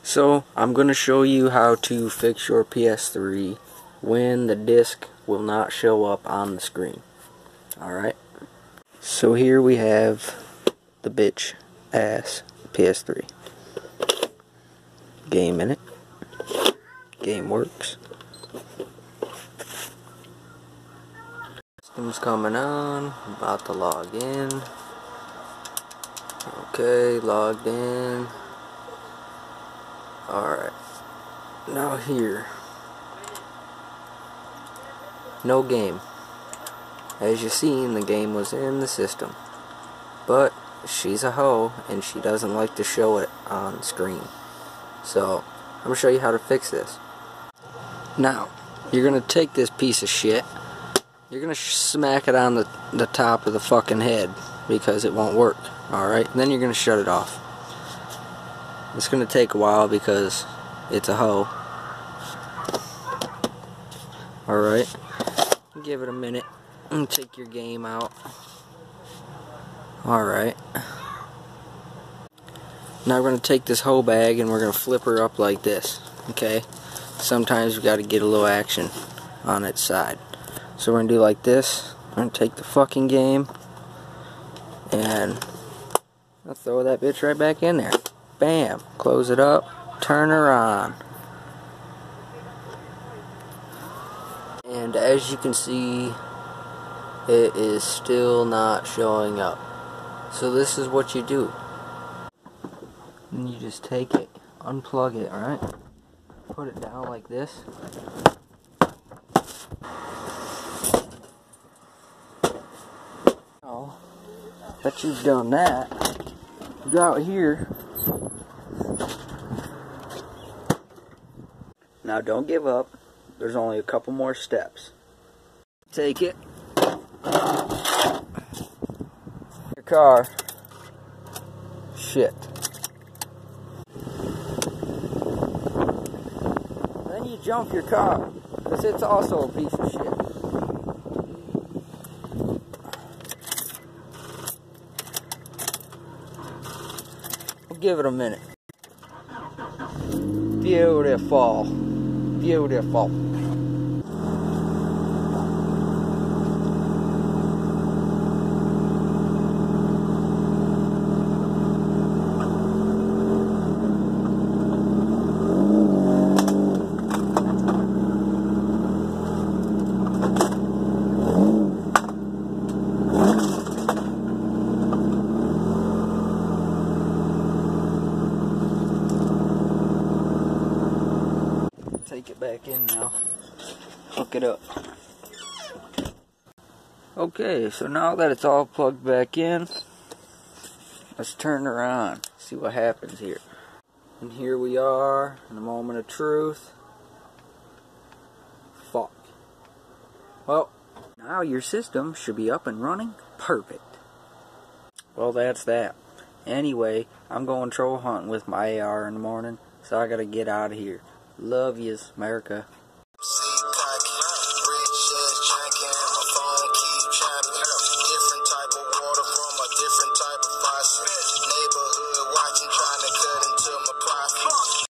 So I'm going to show you how to fix your PS3 when the disc will not show up on the screen. Alright, so here we have the bitch ass PS3. Game in it. Game works. System's coming on. About to log in. Okay, logged in. Alright, now here, no game. As you seen, the game was in the system, but she's a hoe and she doesn't like to show it on screen. So I'm going to show you how to fix this. Now you're going to take this piece of shit, you're going to smack it on the top of the fucking head because it won't work. Alright, then you're going to shut it off. It's going to take a while because it's a hoe. Alright, give it a minute and take your game out. Alright, now we're going to take this hoe bag and we're going to flip her up like this. Okay, sometimes we got to get a little action on its side. So we're going to do like this. I'm going to take the fucking game and I'll throw that bitch right back in there. Bam, close it up, turn her on. And as you can see, it is still not showing up. So this is what you do. And you just take it, unplug it, alright? Put it down like this. Now that you've done that, go out here. Now don't give up. There's only a couple more steps. Take it. Your car. Shit. Then you jump your car, because it's also a piece of shit. We'll give it a minute. Beautiful. Beautiful. Take it back in now. Hook it up. Okay, so now that it's all plugged back in, let's turn her on. See what happens here. And here we are in the moment of truth. Fuck. Well, now your system should be up and running perfect. Well, that's that. Anyway, I'm going troll hunting with my AR in the morning, so I gotta get out of here. Love yous, America.